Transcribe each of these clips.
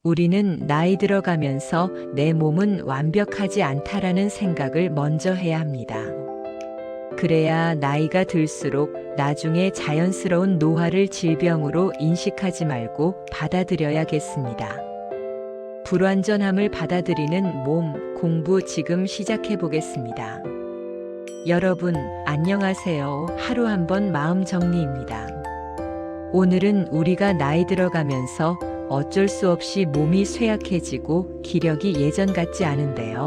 우리는 나이 들어가면서 내 몸은 완벽하지 않다라는 생각을 먼저 해야 합니다. 그래야 나이가 들수록 나중에 자연스러운 노화를 질병으로 인식하지 말고 받아들여야겠습니다. 불완전함을 받아들이는 몸 공부 지금 시작해 보겠습니다. 여러분, 안녕하세요. 하루 한번 마음 정리입니다. 오늘은 우리가 나이 들어가면서 어쩔 수 없이 몸이 쇠약해지고 기력이 예전 같지 않은데요.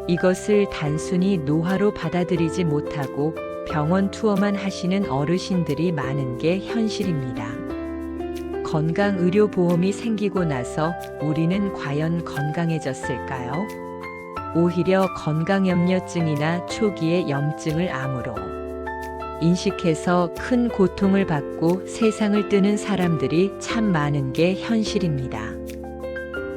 이것을 단순히 노화로 받아들이지 못하고 병원 투어만 하시는 어르신들이 많은 게 현실입니다. 건강의료보험이 생기고 나서 우리는 과연 건강해졌을까요? 오히려 건강염려증이나 초기의 염증을 암으로 인식해서 큰 고통을 받고 세상을 뜨는 사람들이 참 많은 게 현실입니다.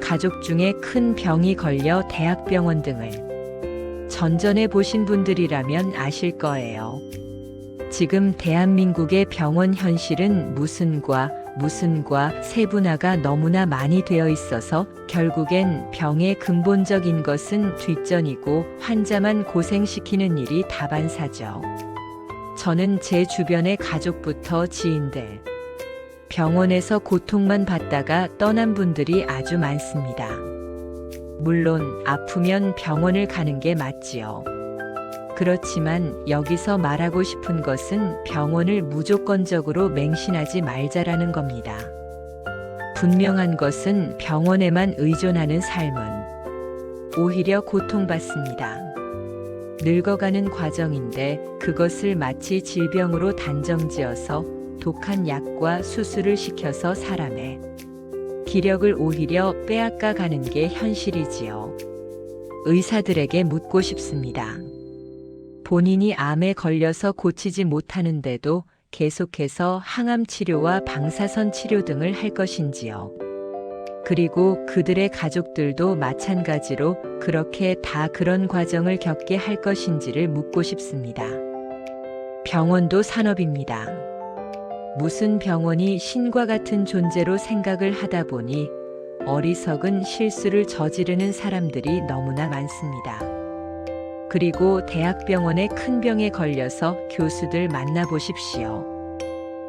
가족 중에 큰 병이 걸려 대학병원 등을 전전해 보신 분들이라면 아실 거예요. 지금 대한민국의 병원 현실은 무슨 과 세분화가 너무나 많이 되어 있어서 결국엔 병의 근본적인 것은 뒷전이고 환자만 고생시키는 일이 다반사죠. 저는 제 주변의 가족부터 지인들, 병원에서 고통만 받다가 떠난 분들이 아주 많습니다. 물론 아프면 병원을 가는 게 맞지요. 그렇지만 여기서 말하고 싶은 것은 병원을 무조건적으로 맹신하지 말자라는 겁니다. 분명한 것은 병원에만 의존하는 삶은 오히려 고통받습니다. 늙어가는 과정인데 그것을 마치 질병으로 단정지어서 독한 약과 수술을 시켜서 사람의 기력을 오히려 빼앗아 가는 게 현실이지요. 의사들에게 묻고 싶습니다. 본인이 암에 걸려서 고치지 못하는데도 계속해서 항암 치료와 방사선 치료 등을 할 것인지요. 그리고 그들의 가족들도 마찬가지로 그렇게 다 그런 과정을 겪게 할 것인지를 묻고 싶습니다. 병원도 산업입니다. 무슨 병원이 신과 같은 존재로 생각을 하다 보니 어리석은 실수를 저지르는 사람들이 너무나 많습니다. 그리고 대학병원의 큰 병에 걸려서 교수들 만나보십시오.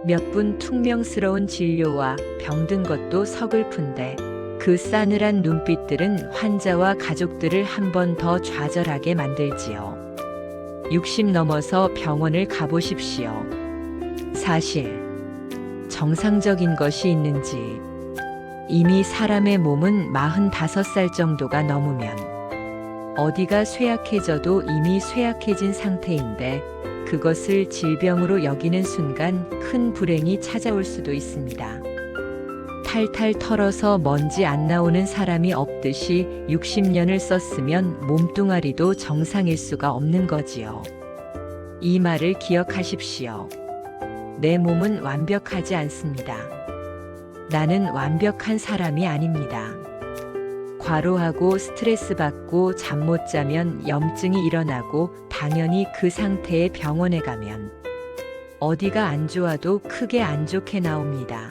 몇 분 퉁명스러운 진료와 병든 것도 서글픈데 그 싸늘한 눈빛들은 환자와 가족들을 한 번 더 좌절하게 만들지요. 60 넘어서 병원을 가보십시오. 사실 정상적인 것이 있는지, 이미 사람의 몸은 45살 정도가 넘으면 어디가 쇠약해져도 이미 쇠약해진 상태인데 그것을 질병으로 여기는 순간 큰 불행이 찾아올 수도 있습니다. 탈탈 털어서 먼지 안 나오는 사람이 없듯이 60년을 썼으면 몸뚱아리도 정상일 수가 없는 거지요. 이 말을 기억하십시오. 내 몸은 완벽하지 않습니다. 나는 완벽한 사람이 아닙니다. 과로하고 스트레스 받고 잠 못 자면 염증이 일어나고 당연히 그 상태에 병원에 가면 어디가 안 좋아도 크게 안 좋게 나옵니다.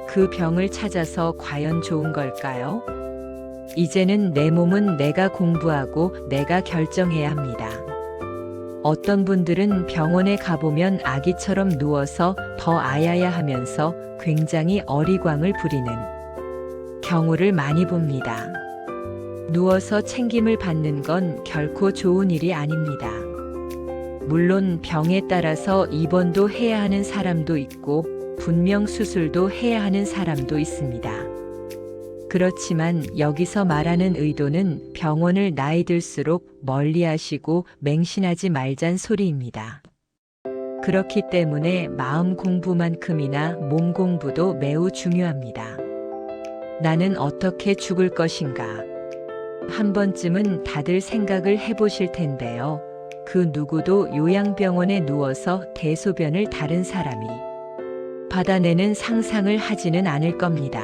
그 병을 찾아서 과연 좋은 걸까요? 이제는 내 몸은 내가 공부하고 내가 결정해야 합니다. 어떤 분들은 병원에 가보면 아기처럼 누워서 더 아야야 하면서 굉장히 어리광을 부리는 경우를 많이 봅니다. 누워서 챙김을 받는 건 결코 좋은 일이 아닙니다. 물론 병에 따라서 입원도 해야 하는 사람도 있고 분명 수술도 해야 하는 사람도 있습니다. 그렇지만 여기서 말하는 의도는 병원을 나이 들수록 멀리 하시고 맹신하지 말잔 소리입니다. 그렇기 때문에 마음 공부만큼이나 몸 공부도 매우 중요합니다. 나는 어떻게 죽을 것인가? 한 번쯤은 다들 생각을 해보실 텐데요. 그 누구도 요양병원에 누워서 대소변을 다른 사람이 받아내는 상상을 하지는 않을 겁니다.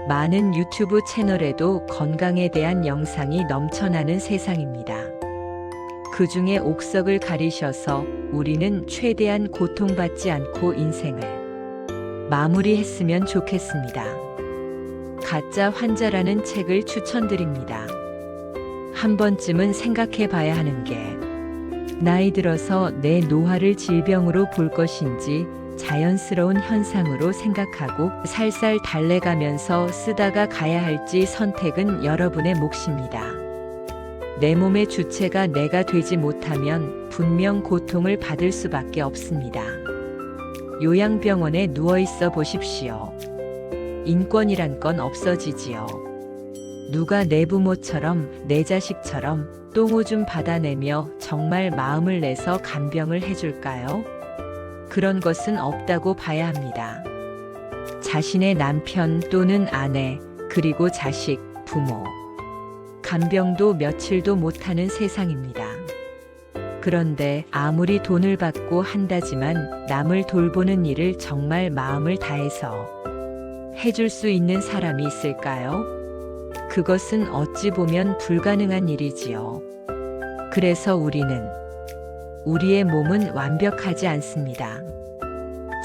많은 유튜브 채널에도 건강에 대한 영상이 넘쳐나는 세상입니다. 그 중에 옥석을 가리셔서 우리는 최대한 고통받지 않고 인생을 마무리했으면 좋겠습니다. 가짜 환자라는 책을 추천드립니다. 한 번쯤은 생각해 봐야 하는 게 나이 들어서 내 노화를 질병으로 볼 것인지 자연스러운 현상으로 생각하고 살살 달래가면서 쓰다가 가야 할지 선택은 여러분의 몫입니다. 내 몸의 주체가 내가 되지 못하면 분명 고통을 받을 수밖에 없습니다. 요양병원에 누워 있어 보십시오. 인권이란 건 없어지지요. 누가 내 부모처럼 내 자식처럼 똥오줌 받아내며 정말 마음을 내서 간병을 해줄까요? 그런 것은 없다고 봐야 합니다. 자신의 남편 또는 아내, 그리고 자식, 부모. 간병도 며칠도 못하는 세상입니다. 그런데 아무리 돈을 받고 한다지만 남을 돌보는 일을 정말 마음을 다해서 해줄 수 있는 사람이 있을까요? 그것은 어찌 보면 불가능한 일이지요. 그래서 우리의 몸은 완벽하지 않습니다.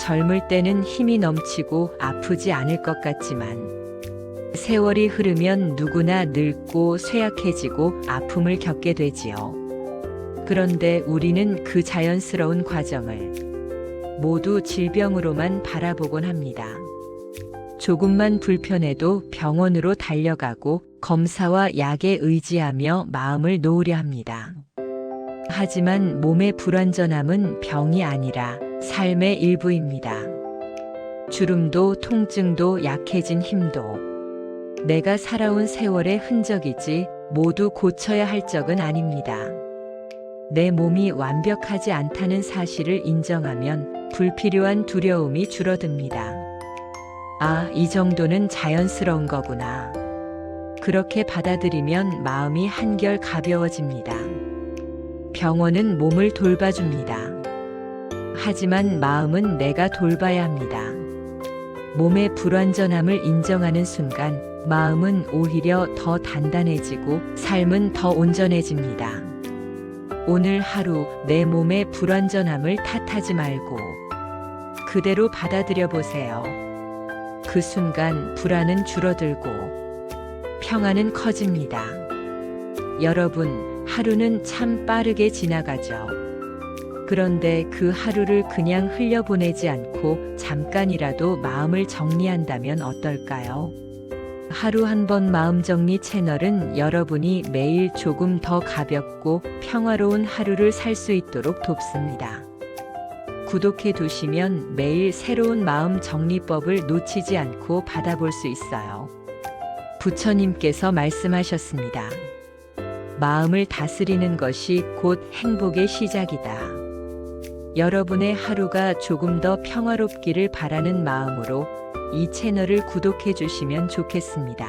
젊을 때는 힘이 넘치고 아프지 않을 것 같지만 세월이 흐르면 누구나 늙고 쇠약해지고 아픔을 겪게 되지요. 그런데 우리는 그 자연스러운 과정을 모두 질병으로만 바라보곤 합니다. 조금만 불편해도 병원으로 달려가고 검사와 약에 의지하며 마음을 놓으려 합니다. 하지만 몸의 불완전함은 병이 아니라 삶의 일부입니다. 주름도 통증도 약해진 힘도 내가 살아온 세월의 흔적이지 모두 고쳐야 할 적은 아닙니다. 내 몸이 완벽하지 않다는 사실을 인정하면 불필요한 두려움이 줄어듭니다. 아, 이 정도는 자연스러운 거구나. 그렇게 받아들이면 마음이 한결 가벼워집니다. 병원은 몸을 돌봐줍니다. 하지만 마음은 내가 돌봐야 합니다. 몸의 불완전함을 인정하는 순간 마음은 오히려 더 단단해지고 삶은 더 온전해집니다. 오늘 하루 내 몸의 불완전함을 탓하지 말고 그대로 받아들여 보세요. 그 순간 불안은 줄어들고 평안은 커집니다. 여러분, 하루는 참 빠르게 지나가죠. 그런데 그 하루를 그냥 흘려보내지 않고 잠깐이라도 마음을 정리한다면 어떨까요? 하루 한 번 마음정리 채널은 여러분이 매일 조금 더 가볍고 평화로운 하루를 살 수 있도록 돕습니다. 구독해 두시면 매일 새로운 마음 정리법을 놓치지 않고 받아볼 수 있어요. 부처님께서 말씀하셨습니다. 마음을 다스리는 것이 곧 행복의 시작이다. 여러분의 하루가 조금 더 평화롭기를 바라는 마음으로 이 채널을 구독해 주시면 좋겠습니다.